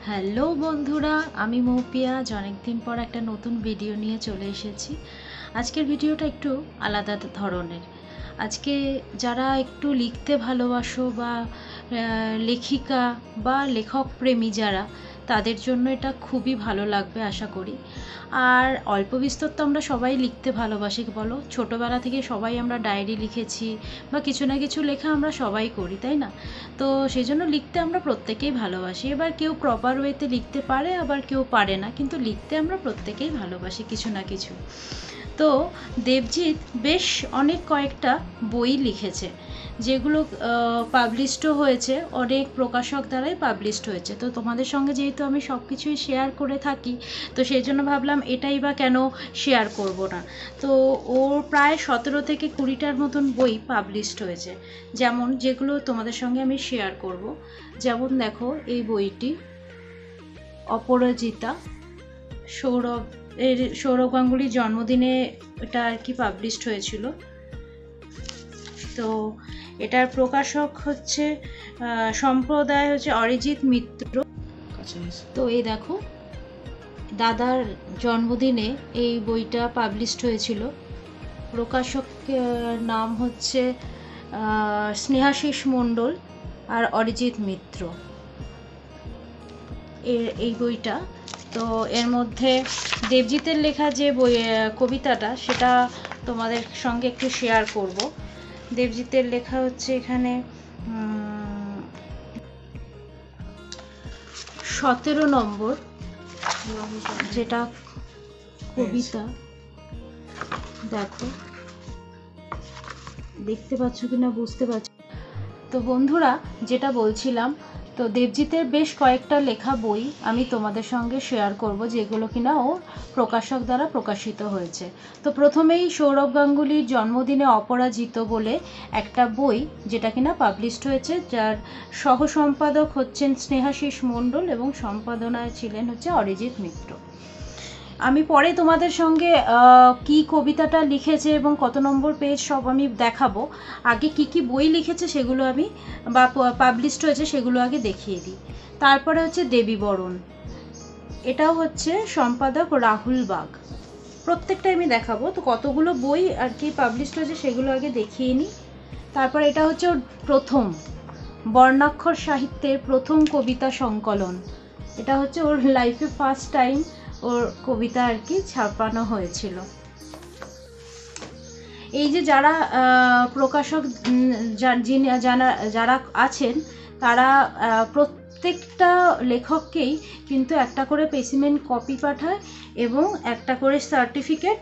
Hello বন্ধুরা, আমি মৌপিয়া অনেকদিন পর একটা নতুন ভিডিও নিয়ে চলে এসেছি। আজকের ভিডিওটা একটু আলাদা ধরনের। আজকে যারা একটু লিখতে ভালোবাসো বা লেখিকা বা লেখক প্রেমী যারা, তাদের জন্য এটা খুবই ভালো লাগবে আশা করি। আর অল্প বিস্তর তো আমরা সবাই লিখতে ভালোবাসি, বলো, ছোটোবেলা থেকে সবাই আমরা ডায়েরি লিখেছি বা কিছু না কিছু লেখা আমরা সবাই করি, তাই না? তো সেই জন্য লিখতে আমরা প্রত্যেকেই ভালোবাসি। এবার কেউ প্রপার ওয়েতে লিখতে পারে, আবার কেউ পারে না, কিন্তু লিখতে আমরা প্রত্যেকেই ভালোবাসি কিছু না কিছু। তো দেবজিৎ বেশ অনেক কয়েকটা বই লিখেছে, যেগুলো পাবলিশডও হয়েছে, অনেক প্রকাশক দ্বারাই পাবলিশড হয়েছে। তো তোমাদের সঙ্গে যেহেতু আমি সব কিছুই শেয়ার করে থাকি, তো সেই জন্য ভাবলাম এটাই বা কেন শেয়ার করব না। তো ওর প্রায় 17 থেকে 20টার মতন বই পাবলিশড হয়েছে, যেমন যেগুলো তোমাদের সঙ্গে আমি শেয়ার করব। যেমন দেখো, এই বইটি অপরাজিতা, সৌরভ গাঙ্গুলির জন্মদিনে এটা আর কি পাবলিশড হয়েছিল। তো এটার প্রকাশক হচ্ছে সম্প্রদায় হচ্ছে অরিজিৎ মিত্র। তো এই দেখো, দাদার জন্মদিনে এই বইটা পাবলিশড হয়েছিল। প্রকাশক নাম হচ্ছে স্নেহাশিস মণ্ডল আর অরিজিৎ মিত্র এই বইটা। তো এর মধ্যে দেবজিতের লেখা যে বই কবিতাটা, সেটা তোমাদের সঙ্গে একটু শেয়ার করব। দেবজিতের লেখা হচ্ছে এখানে 17 নম্বর যেটা কবিতা। দেখো, দেখতে পাচ্ছ কিনা বুঝতে পারছো। তো বন্ধুরা, যেটা বলছিলাম, তো দেবজিতের বেশ কয়েকটা লেখা বই আমি তোমাদের সঙ্গে শেয়ার করব, যেগুলো কিনা ও প্রকাশক দ্বারা প্রকাশিত হয়েছে। তো প্রথমেই সৌরভ গাঙ্গুলির জন্মদিনে অপরাজিত বলে একটা বই, যেটা কিনা পাবলিশড হয়েছে, যার সহ সম্পাদক হচ্ছেন স্নেহাশিস মণ্ডল এবং সম্পাদনায় ছিলেন হচ্ছে অরিজিৎ মিত্র। আমি পরে তোমাদের সঙ্গে কি কবিতাটা লিখেছে এবং কত নম্বর পেজ সব আমি দেখাবো। আগে কি বই লিখেছে সেগুলো আমি, বা পাবলিশড হয়েছে সেগুলো আগে দেখিয়ে দিই। তারপরে হচ্ছে দেবীবরণ, এটাও হচ্ছে সম্পাদক রাহুল বাগ। প্রত্যেকটাই আমি দেখাবো। তো কতগুলো বই আর কি পাবলিশড হয়েছে সেগুলো আগে দেখিয়ে নিই। তারপর এটা হচ্ছে ওর প্রথম বর্ণাক্ষর সাহিত্যের প্রথম কবিতা সংকলন। এটা হচ্ছে ওর লাইফে ফার্স্ট টাইম ওর কবিতা আর কি ছাপানো হয়েছিল। এই যে যারা প্রকাশক যারা আছেন, তারা প্রত্যেকটা লেখককেই কিন্তু একটা করে স্পেসিমেন কপি পাঠায় এবং একটা করে সার্টিফিকেট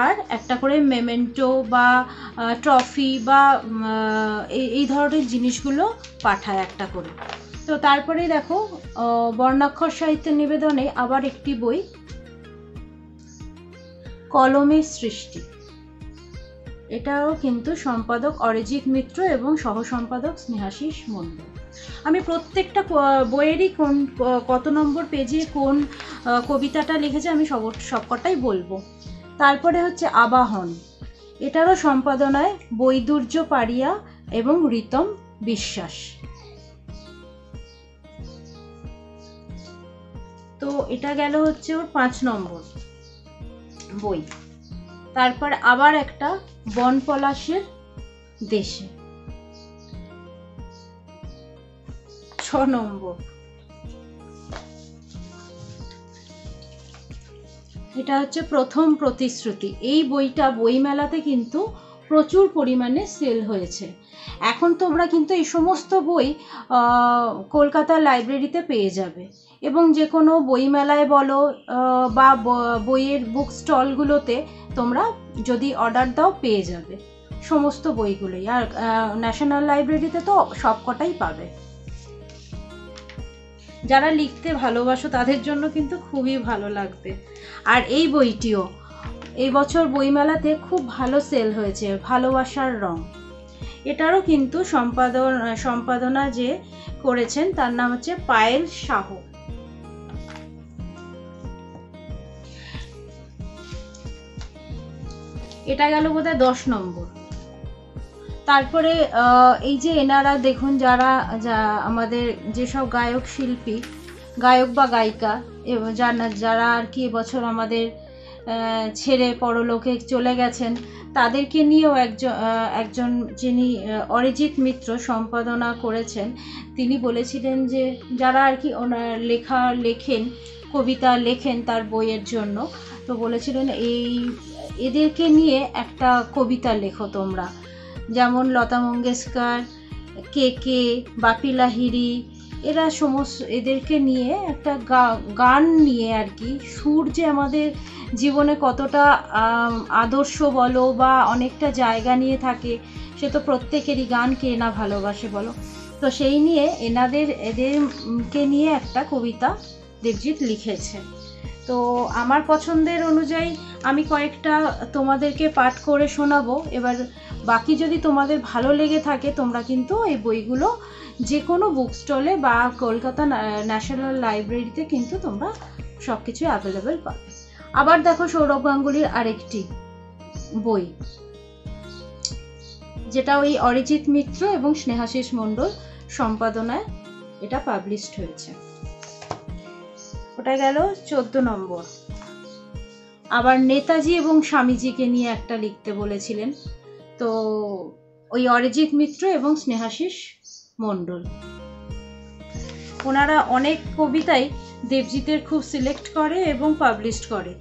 আর একটা করে মেমেন্টো বা ট্রফি বা এই ধরনের জিনিসগুলো পাঠায় একটা করে। তো তারপরেই দেখো, বর্ণাক্ষর সাহিত্যের নিবেদনে আবার একটি বই, কলমের সৃষ্টি। এটাও কিন্তু সম্পাদক অরিজিৎ মিত্র এবং সহ সম্পাদক স্নেহাশিস মণ্ডল। আমি প্রত্যেকটা বইয়েরই কত নম্বর পেজে কোন কবিতাটা লিখেছে আমি সবকটাই বলবো। তারপরে হচ্ছে আবাহন, এটারও সম্পাদনায় বৈদুর্য পাড়িয়া এবং রিতম বিশ্বাস। তো এটা গেল হচ্ছে ওর 5 নম্বর বই। তারপর আবার একটা বনপলাশের দেশে, 6 নম্বর। এটা হচ্ছে প্রথম প্রতিশ্রুতি। এই বইটা বইমেলাতে কিন্তু প্রচুর পরিমাণে সেল হয়েছে। এখন তোমরা কিন্তু এই সমস্ত বই কলকাতার লাইব্রেরিতে পেয়ে যাবে, এবং যে কোনো বইমেলায় বলো বা বইয়ের বুক স্টলগুলোতে তোমরা যদি অর্ডার দাও পেয়ে যাবে সমস্ত বইগুলোই। আর ন্যাশনাল লাইব্রেরিতে তো সবকটাই পাবে। যারা লিখতে ভালোবাসো তাদের জন্য কিন্তু খুবই ভালো লাগবে। আর এই বইটিও এই বছর বইমেলাতে খুব ভালো সেল হয়েছে, ভালোবাসার রং। এটারও কিন্তু সম্পাদনা যে করেছেন তার নাম হচ্ছে পায়েল শাহ। এটা গেল বোধহয় 10 নম্বর। তারপরে এই যে এনারা দেখুন, যারা আমাদের যেসব গায়ক শিল্পী, গায়ক বা গায়িকা এবং যারা আর কি এবছর আমাদের ছেড়ে পরলোকে চলে গেছেন, তাদেরকে নিয়েও একজন যিনি অরিজিৎ মিত্র সম্পাদনা করেছেন, তিনি বলেছিলেন যে যারা আর কি ওনার লেখেন, কবিতা লেখেন তার বইয়ের জন্য, তো বলেছিলেন এদেরকে নিয়ে একটা কবিতা লেখো তোমরা, যেমন লতা মঙ্গেশকর, কে, বাপি লাহিড়ী, এরা সমস্ত এদেরকে নিয়ে একটা গান নিয়ে আর কি, সুর যে আমাদের জীবনে কতটা আদর্শ বলো বা অনেকটা জায়গা নিয়ে থাকে, সে তো প্রত্যেকেরই, গান কে না ভালোবাসে বলো। তো সেই নিয়ে এদেরকে নিয়ে একটা কবিতা দেবজিৎ লিখেছে। তো আমার পছন্দের অনুযায়ী আমি কয়েকটা তোমাদেরকে পাঠ করে শোনাবো। এবার বাকি যদি তোমাদের ভালো লেগে থাকে, তোমরা কিন্তু এই বইগুলো যে কোনো বুক স্টলে বা কলকাতা ন্যাশনাল লাইব্রেরিতে কিন্তু তোমরা সব কিছু অ্যাভেলেবেল পাবে। আবার দেখো সৌরভ গাঙ্গুলির আরেকটি বই, যেটা ওই অরিজিৎ মিত্র এবং স্নেহাশিস মণ্ডল সম্পাদনায় এটা পাবলিশড হয়েছে। ওটা গেল 14 নম্বর। আবার নেতাজি এবং স্বামীজিকে নিয়ে একটা লিখতে বলেছিলেন, তো ওই অরিজিৎ মিত্র এবং স্নেহাশিস মণ্ডল, ওনারা অনেক কবিতাই দেবজিতের খুব সিলেক্ট করে এবং পাবলিশড করে।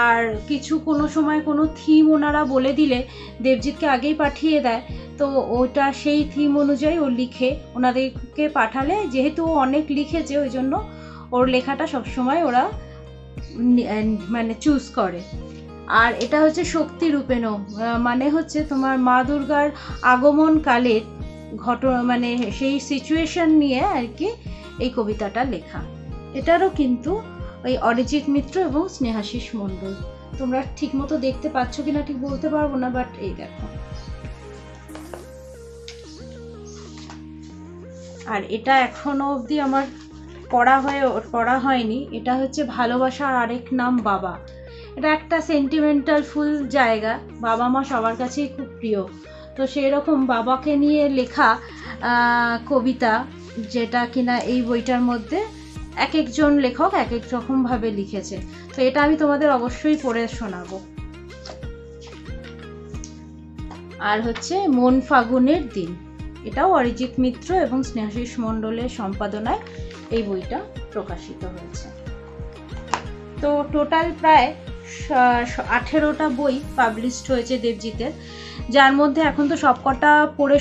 আর কিছু কোনো সময় কোনো থিম ওনারা বলে দিলে দেবজিৎকে আগেই পাঠিয়ে দেয়, তো ওটা সেই থিম অনুযায়ী ও লিখে ওনাদেরকে পাঠালে, যেহেতু ও অনেক লিখেছে ওই জন্য ওর লেখাটা সবসময় ওরা মানে চুজ করে। আর এটা হচ্ছে শক্তি রূপেণ, মানে হচ্ছে তোমার মা দুর্গার আগমন কালের ঘটনা, মানে সেই সিচুয়েশন নিয়ে আর কি এই কবিতাটা লেখা। এটারও কিন্তু ওই অরিজিৎ মিত্র এবং স্নেহাশিস মণ্ডল। তোমরা ঠিক মতো দেখতে পাচ্ছ কিনা ঠিক বলতে পারবো না, বাট এই দেখো। আর এটা এখনো অবধি আমার পড়া হয়নি। এটা হচ্ছে ভালোবাসার আরেক নাম বাবা। এটা একটা সেন্টিমেন্টাল ফুল জায়গা, বাবা মা সবার কাছেই খুব প্রিয়। তো সেই রকম বাবাকে নিয়ে লেখা কবিতা, যেটা কিনা এই বইটার মধ্যে এক একজন লেখক এক এক রকমভাবে লিখেছে। তো এটা আমি তোমাদের অবশ্যই পড়ে শোনাবো। আর হচ্ছে মন ফাগুনের দিন, এটাও অরিজিৎ মিত্র এবং স্নেহাশিস মণ্ডলের সম্পাদনায় এই বইটা প্রকাশিত হয়েছে। তো টোটাল প্রায় 18টা বই পাবলিশড হয়েছে দেবজিতের, যার মধ্যে এখন তো সবকটা পড়ে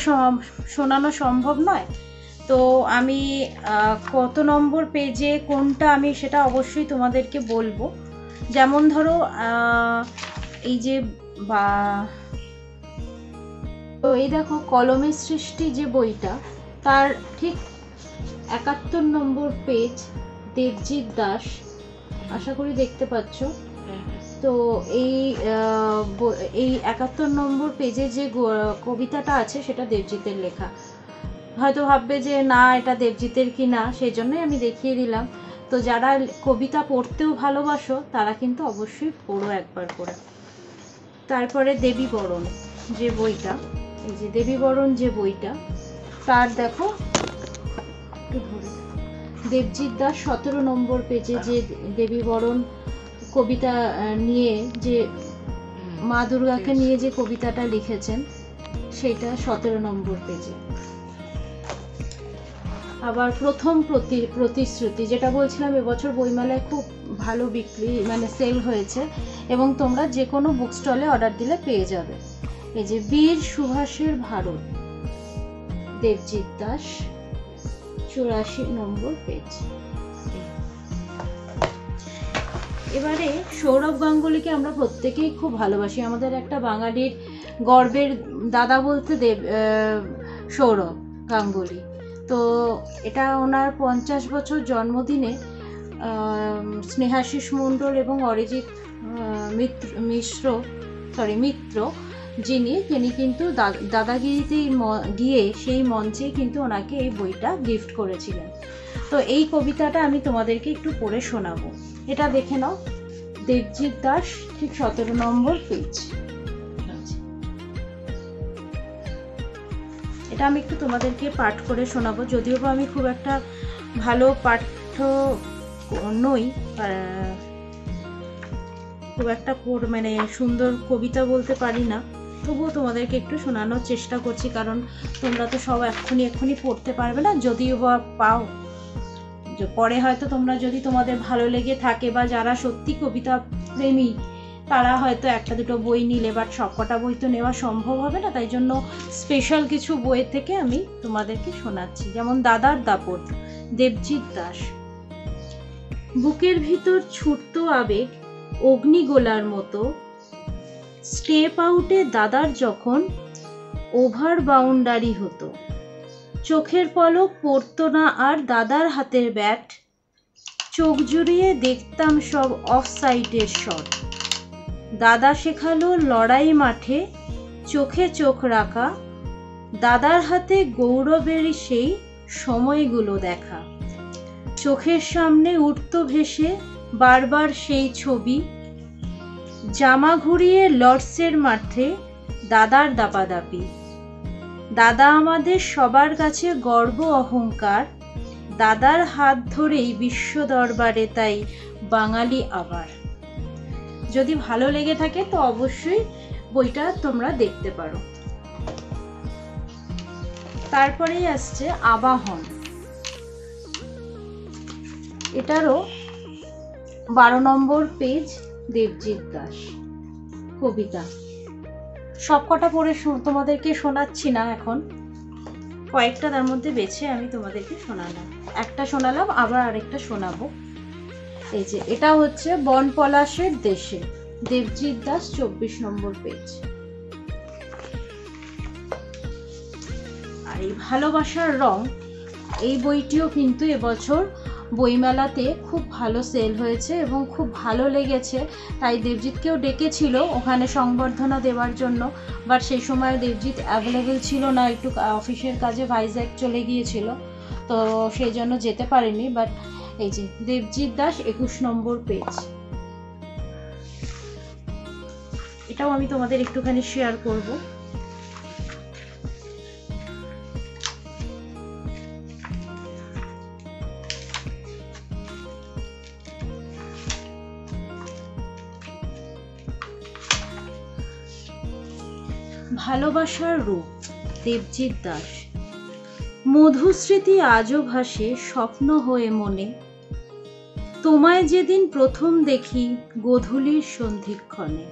শোনানো সম্ভব নয়। তো আমি কত নম্বর পেজে কোনটা আমি সেটা অবশ্যই তোমাদেরকে বলবো। যেমন ধরো এই যে তো এই দেখো কলমের সৃষ্টি যে বইটা, তার ঠিক 71 নম্বর পেজ, দেবজিৎ দাস, আশা করি দেখতে পাচ্ছ। তো এই 71 নম্বর পেজে যে কবিতাটা আছে সেটা দেবজিতের লেখা। হয়তো ভাববে যে না এটা দেবজিতের কি না, সেই জন্যই আমি দেখিয়ে দিলাম। তো যারা কবিতা পড়তেও ভালোবাসো তারা কিন্তু অবশ্যই পড়ো একবার করে। তারপরে দেবী বরণ যে বইটা, এই যে দেবী বরণ যে বইটা, তার দেখো দেবজিৎ দাস 17 নম্বর পেজে যে দেবী বরণ কবিতা নিয়ে, যে মা দুর্গাকে নিয়ে যে কবিতাটা লিখেছেন সেটা 17 নম্বর পেজে। আবার প্রথম প্রতিশ্রুতি, যেটা বলছিলাম এবছর বইমেলায় খুব ভালো বিক্রি মানে সেল হয়েছে এবং তোমরা যে কোনো বুক স্টলে অর্ডার দিলে পেয়ে যাবে। এই যে বীর সুভাষের ভারত, দেবজিৎ দাস 84 নম্বর পেজ। এবারে সৌরভ গাঙ্গুলিকে আমরা প্রত্যেকেই খুব ভালোবাসি, আমাদের একটা বাঙালির গর্বের দাদা বলতে সৌরভ গাঙ্গুলি। তো এটা ওনার 50 বছর জন্মদিনে স্নেহাশিস মণ্ডল এবং অরিজিৎ মিত্র যিনি কিন্তু দাদাগিরিতে গিয়ে সেই মঞ্চে কিন্তু ওনাকে এই বইটা গিফট করেছিলেন। তো এই কবিতাটা আমি তোমাদেরকে একটু পড়ে শোনাবো। এটা দেখে নাও, দেবজিৎ দাস ঠিক 17 নম্বর পেজ। এটা আমি একটু তোমাদেরকে পাঠ করে শোনাবো, যদিও বা আমি খুব একটা ভালো পাঠ্য নই, খুব একটা মানে সুন্দর কবিতা বলতে পারি না, তবুও তোমাদেরকে একটু শোনানোর চেষ্টা করছি, কারণ তোমরা তো সব এক্ষুনি পড়তে পারবে না, যদিও বা পাও পরে হয়তো তোমরা যদি তোমাদের ভালো লেগে থাকে বা যারা সত্যি কবিতা প্রেমী তারা হয়তো একটা দুটো বই নিলে, বাট সবকটা বই তো নেওয়া সম্ভব হবে না, তাই জন্য স্পেশাল কিছু বইয়ের থেকে আমি তোমাদেরকে শোনাচ্ছি। যেমন দাদার দাপট, দেবজিৎ দাস। বুকের ভিতর ছুটতো আবেগ অগ্নিগোলার মতো, স্টেপ আউটে দাদার যখন ওভার বাউন্ডারি হতো, চোখের পলক পড়তো না আর দাদার হাতের ব্যাট, চোখ জুড়িয়ে দেখতাম সব অফ সাইডের শট। দাদা শেখালো লড়াই মাঠে চোখে চোখ রাখা, দাদার হাতে গৌরবের সেই সময়গুলো দেখা, চোখের সামনে উঠতো ভেসে বারবার সেই ছবি, জামা ঘুরিয়ে লর্ডসের মাঠে দাদার দাপাদাপি। দাদা আমাদের সবার কাছে গর্ব অহংকার, দাদার হাত ধরেই বিশ্ব দরবারে তাই বাঙালি আবার। যদি ভালো লেগে থাকে তো অবশ্যই বইটা তোমরা দেখতে পারো। তারপরেই আসছে আবাহন, এটারও 12 নম্বর পেজ, দেবজিৎ দাস কবিতা। সবকটা পড়ে তোমাদেরকে শোনাচ্ছি না, এখন কয়েকটা তার মধ্যে বেছে আমি তোমাদেরকে শোনালাম, একটা শোনালাম আবার আরেকটা শোনাবো। এই যে এটা হচ্ছে বন পলাশের দেশে, দেবজিৎ দাস 24 নম্বর পেজ। আর এই ভালোবাসার রং, এই বইটিও কিন্তু এবছর বইমেলাতে খুব ভালো সেল হয়েছে এবং খুব ভালো লেগেছে, তাই দেবজিৎকেও ডেকেছিল ওখানে সংবর্ধনা দেওয়ার জন্য, বাট সেই সময় দেবজিৎ অ্যাভেলেবেল ছিল না, একটু অফিসের কাজে ভাইজ্যাগ চলে গিয়েছিল, তো সেই জন্য যেতে পারেনি। বাট এই যে দেবজিৎ দাস 21 নম্বর পেজ, এটাও আমি তোমাদের একটুখানি শেয়ার করব। ভালোবাসার রূপ, দেবজিৎ দাস। মধুস্মৃতি আজও ভাসে স্বপ্ন হয়ে মনে, তোমায় যেদিন প্রথম দেখি গোধূলির সন্ধিক্ষণে,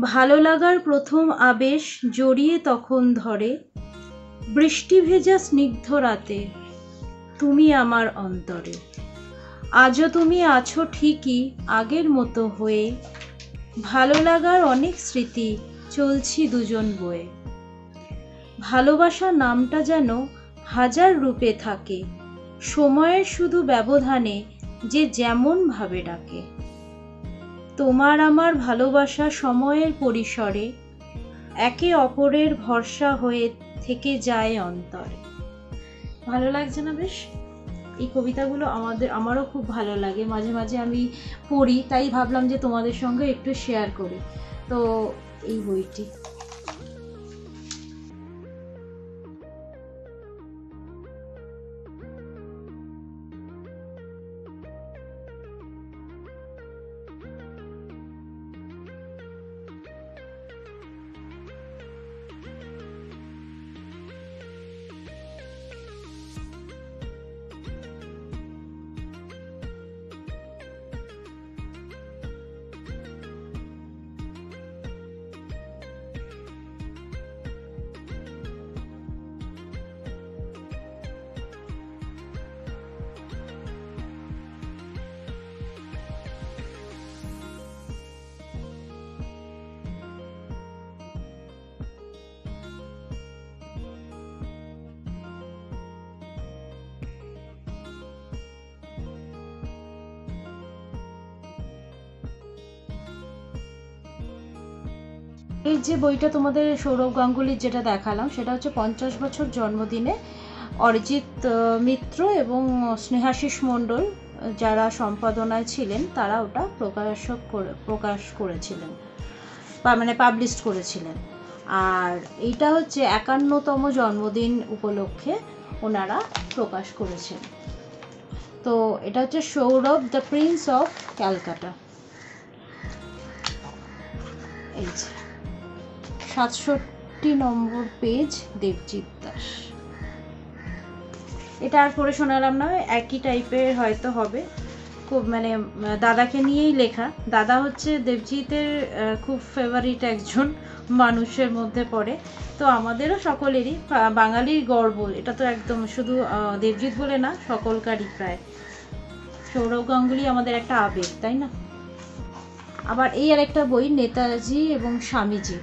ভালো লাগার প্রথম আবেশ জড়িয়ে তখন ধরে, বৃষ্টি ভেজা স্নিগ্ধ রাতে তুমি আমার অন্তরে, আজও তুমি আছো ঠিকই আগের মতো হয়ে, ভালো লাগার অনেক স্মৃতি চলছি দুজন বয়ে, ভালোবাসা নামটা যেন হাজার রূপে থাকে, সময়ের শুধু ব্যবধানে যে যেমন ভাবে ডাকে, তোমার আমার ভালোবাসা সময়ের পরিসরে একে অপরের ভরসা হয়ে থেকে যায় অন্তরে। ভালো লাগছে না বেশ? এই কবিতাগুলো আমারও খুব ভালো লাগে, মাঝে মাঝে আমি পড়ি, তাই ভাবলাম যে তোমাদের সঙ্গে একটু শেয়ার করি। তো এই বইটি এই যে বইটা তোমাদের সৌরভ গাঙ্গুলির যেটা দেখালাম সেটা হচ্ছে 50 বছর জন্মদিনে অরিজিৎ মিত্র এবং স্নেহাশিস মণ্ডল যারা সম্পাদনায় ছিলেন তারা ওটা প্রকাশ করেছিলেন বা মানে পাবলিশ করেছিলেন। আর এইটা হচ্ছে 51তম জন্মদিন উপলক্ষে ওনারা প্রকাশ করেছেন। তো এটা হচ্ছে Sourav the Prince of Calcutta. এই যে 67 নম্বর পেজ, দেবজিৎ দাস। এটা আর পড়ে শোনালাম না, একই টাইপের হয়তো হবে, খুব মানে দাদাকে নিয়েই লেখা। দাদা হচ্ছে দেবজিতের খুব ফেভারিট একজন মানুষের মধ্যে পড়ে। তো আমাদেরও সকলেরই বাঙালির গর্ব, এটা তো একদম শুধু দেবজিৎ বলে না, সকলকারই প্রায়। সৌরভ গাঙ্গুলি আমাদের একটা আবেগ, তাই না? আবার এই আর একটা বই, নেতাজি এবং স্বামীজি।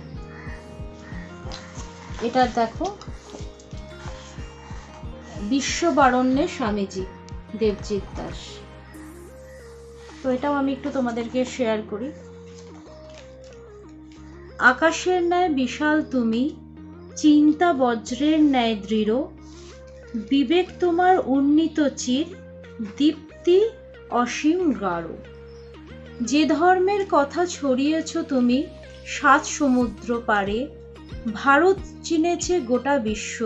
এটা দেখো, বিশ্ববারণ্যে স্বামীজি, দেবজিৎ দাস। তো এটাও আমি একটু তোমাদেরকে শেয়ার করি। আকাশের ন্যায় বিশাল তুমি, চিন্তা বজ্রের ন্যায় দৃঢ়, বিবেক তোমার উন্নীত চির, দীপ্তি অসীম গাঢ়। যে ধর্মের কথা ছড়িয়েছ তুমি 7 সমুদ্র পারে, ভারত চিনেছে গোটা বিশ্ব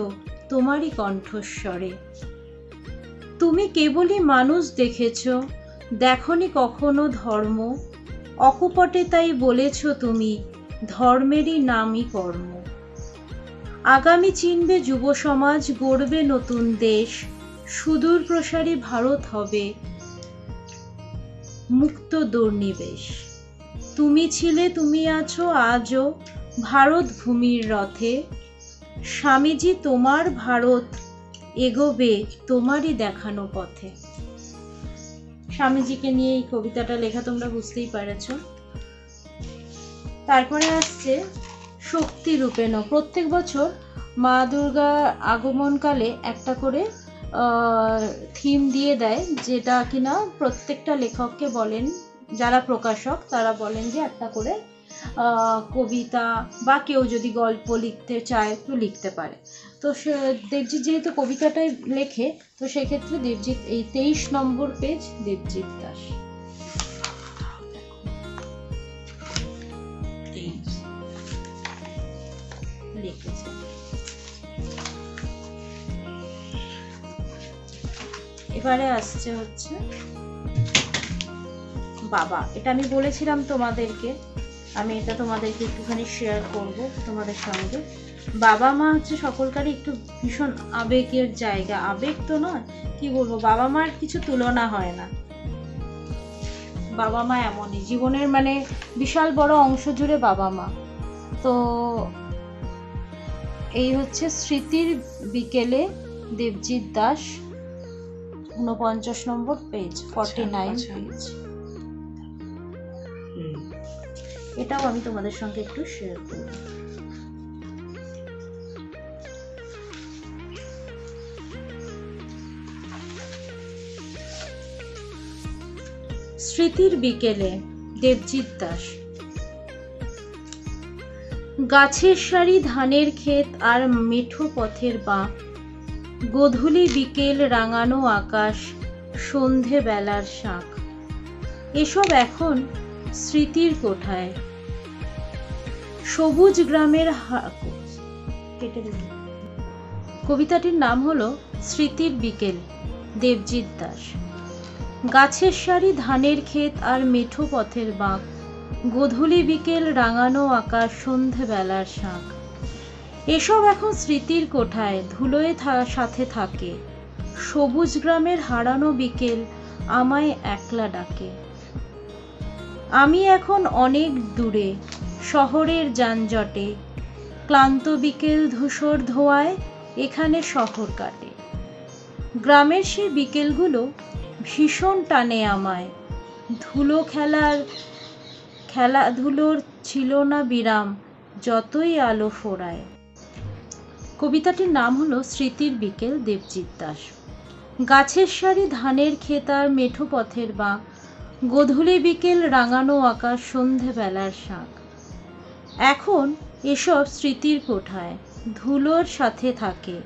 তোমারই কণ্ঠস্বরে। তুমি কেবলই মানুষ দেখেছ, দেখনি কখনো ধর্ম, অকপটে তাই বলেছ তুমি ধর্মেরই নামই কর্ম। আগামী চিনবে যুব সমাজ, গড়বে নতুন দেশ, সুদূর প্রসারী ভারত হবে মুক্ত দুর্নিবেশ। তুমি ছিলে, তুমি আছো আজও ভারত ভূমির রথে, স্বামীজি তোমার ভারত এগোবে তোমারই দেখানো পথে। স্বামীজিকে নিয়ে এই কবিতাটা লেখা, তোমরা বুঝতেই পেরেছ। তারপরে আসছে শক্তি রূপেণ। প্রত্যেক বছর মা দুর্গা আগমনকালে একটা করে থিম দিয়ে দেয়, যেটা কিনা প্রত্যেকটা লেখককে বলেন, যারা প্রকাশক তারা বলেন যে একটা করে কবিতা বা কেউ যদি গল্প লিখতে চায় তো লিখতে পারে। তো দেবজিৎ যেহেতু কবিতাটাই লেখে, তো সেক্ষেত্রে দেবজিৎ এই 23 নম্বর পেজ, দেবজিৎ দাস লিখেছে। এবারে আসছে হচ্ছে বাবা। এটা আমি বলেছিলাম তোমাদেরকে, আমি এটা তোমাদেরকে একটুখানি শেয়ার করব তোমাদের সঙ্গে। বাবা মা হচ্ছে সকলকারই একটু ভীষণ আবেগের জায়গা। আবেগ তো নয়, কি বলবো, বাবা মার কিছু তুলনা হয় না। বাবা মা এমনই জীবনের মানে বিশাল বড় অংশ জুড়ে বাবা মা। তো এই হচ্ছে স্মৃতির বিকেলে, দেবজিৎ দাস, 49 নম্বর পেজ, 49 পেজ। এটাও আমি তোমাদের সঙ্গে একটু শেয়ার করব। স্মৃতির বিকেলে, দেবজিৎ দাস। গাছের সারি, ধানের ক্ষেত আর মেঠো পথের বাঁক, গোধূলি বিকেল, রাঙানো আকাশ, সন্ধে বেলার শাঁখ, এসব এখন স্মৃতির কোঠায়। সবুজ গ্রামের কবিতাটির নাম হলো স্মৃতির বিকেল, দেবজিৎ দাস। গাছের সারি, ধানের ক্ষেত আর মেঠো পথের বাঁক, গোধূলি বিকেল, রাঙানো আকাশ, সন্ধে বেলার শাঁখ, এসব এখন স্মৃতির কোঠায় ধুলোয় সাথে থাকে। সবুজ গ্রামের হারানো বিকেল আমায় একলা ডাকে। আমি এখন অনেক দূরে শহরের যানজটে, ক্লান্ত বিকেল ধূসর ধোঁয়ায় এখানে শহর কাটে। গ্রামের সে বিকেলগুলো ভীষণ টানে আমায়, খেলাধুলোর ছিল না বিরাম যতই আলো ফোড়ায়। কবিতাটির নাম হলো স্মৃতির বিকেল, দেবজিৎ দাস। গাছের সারি, ধানের ক্ষেত আর মেঠো পথের বাঁক, গোধূলি বিকেল, রাঙানো আকাশ, সন্ধে বেলার শাঁখ, এখন এসব স্মৃতির কোঠায় ধুলোর সাথে থাকে।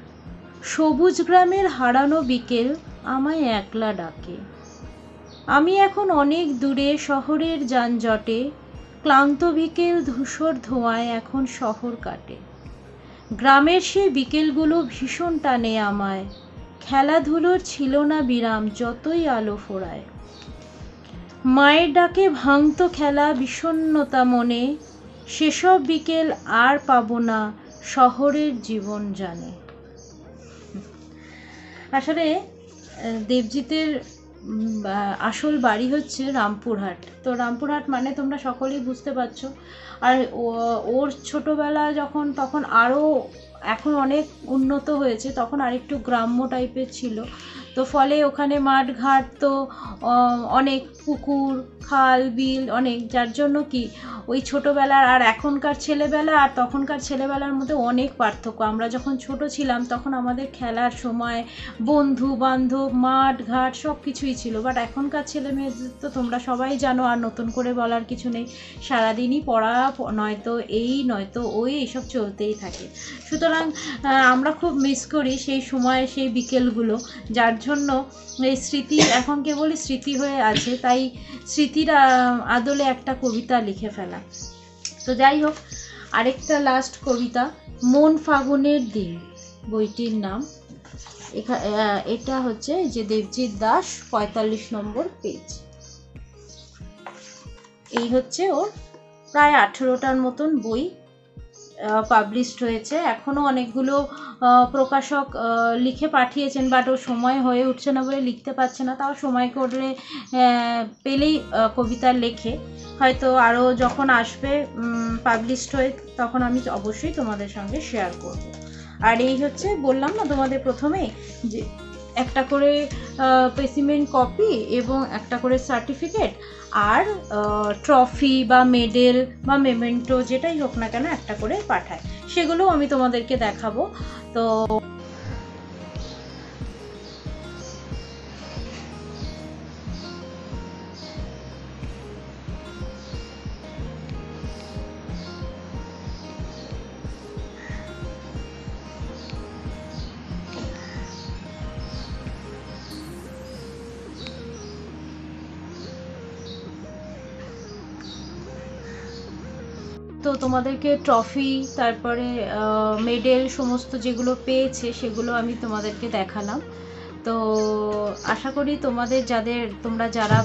সবুজ গ্রামের হারানো বিকেল আমায় একলা ডাকে। আমি এখন অনেক দূরে শহরের যানজটে, ক্লান্ত বিকেল ধূসর ধোঁয়ায় এখন শহর কাটে। গ্রামের সেই বিকেলগুলো ভীষণ টানে আমায়। খেলাধুলোর ছিল না বিরাম যতই আলো ফোড়ায়। মায়ের ডাকে ভাঙত খেলা বিষণ্ণতা মনে, সেসব বিকেল আর পাবো না শহরের জীবন জানে। আসলে দেবজিতের আসল বাড়ি হচ্ছে রামপুরহাট। তো রামপুরহাট মানে তোমরা সকলেই বুঝতে পারছো। আর ওর ছোটোবেলা যখন, তখন আরও, এখন অনেক উন্নত হয়েছে, তখন আরেকটু গ্রাম্য টাইপের ছিল। তো ফলে ওখানে মাঠ ঘাট তো অনেক, পুকুর খাল বিল অনেক, যার জন্য কি ওই ছোটোবেলার আর এখনকার ছেলেবেলা আর তখনকার ছেলেবেলার মধ্যে অনেক পার্থক্য। আমরা যখন ছোট ছিলাম তখন আমাদের খেলার সময় বন্ধু বান্ধব মাঠ ঘাট সব কিছুই ছিল। বাট এখনকার ছেলে মেয়েদের তো তোমরা সবাই জানো, আর নতুন করে বলার কিছু নেই। সারাদিনই পড়া, নয়তো এই নয়তো ওই, এইসব চলতেই থাকে। সুতরাং আমরা খুব মিস করি সেই সময়, সেই বিকেলগুলো, যার জন্য এই স্মৃতি এখন কেবলই স্মৃতি হয়ে আছে। তাই স্মৃতির আদলে একটা কবিতা লিখে ফেলা। তো যাই হোক, আরেকটা লাস্ট কবিতা, মন ফাগুনের দিন বইটির নাম। এটা হচ্ছে যে দেবজিৎ দাস, 45 নম্বর পেজ। এই হচ্ছে ওর প্রায় 18টার মতন বই পাবলিশড হয়েছে। এখনও অনেকগুলো প্রকাশক লিখে পাঠিয়েছেন, বাট ও সময় হয়ে উঠছে না বলে লিখতে পারছে না। তাও সময় করে পেলেই কবিতা লেখে। হয়তো আরও যখন আসবে পাবলিশড হয়ে, তখন আমি অবশ্যই তোমাদের সঙ্গে শেয়ার করব। আর এই হচ্ছে, বললাম না তোমাদের প্রথমে যে একটা করে স্পেসিমেন কপি এবং একটা করে সার্টিফিকেট আর ট্রফি বা মেডেল বা মেমেন্টো যেটাই হোক না কেন একটা করে পাঠায়, সেগুলোও আমি তোমাদেরকে দেখাবো। তো তোমাদেরকে ট্রফি, তারপরে মেডেল সমস্ত যেগুলো পেয়েছে সেগুলো আমি তোমাদেরকে দেখালাম। তো আশা করি তোমাদের তোমরা যারা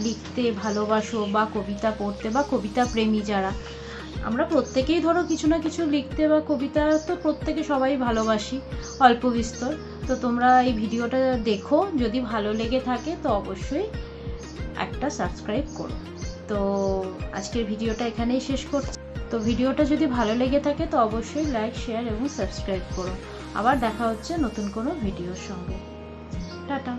লিখতে ভালোবাসো বা কবিতা পড়তে বা কবিতা প্রেমী যারা, আমরা প্রত্যেকেই ধরো কিছু না কিছু লিখতে বা কবিতা তো প্রত্যেকে সবাই ভালোবাসি অল্প বিস্তর। তো তোমরা এই ভিডিওটা দেখো, যদি ভালো লেগে থাকে তো অবশ্যই একটা সাবস্ক্রাইব করো। তো আজকের ভিডিওটা এখানেই শেষ করছি। তো ভিডিওটা যদি ভালো লেগে থাকে তো অবশ্যই লাইক শেয়ার এবং সাবস্ক্রাইব করো। আবার দেখা হচ্ছে নতুন কোনো ভিডিওর সঙ্গে। টাটা।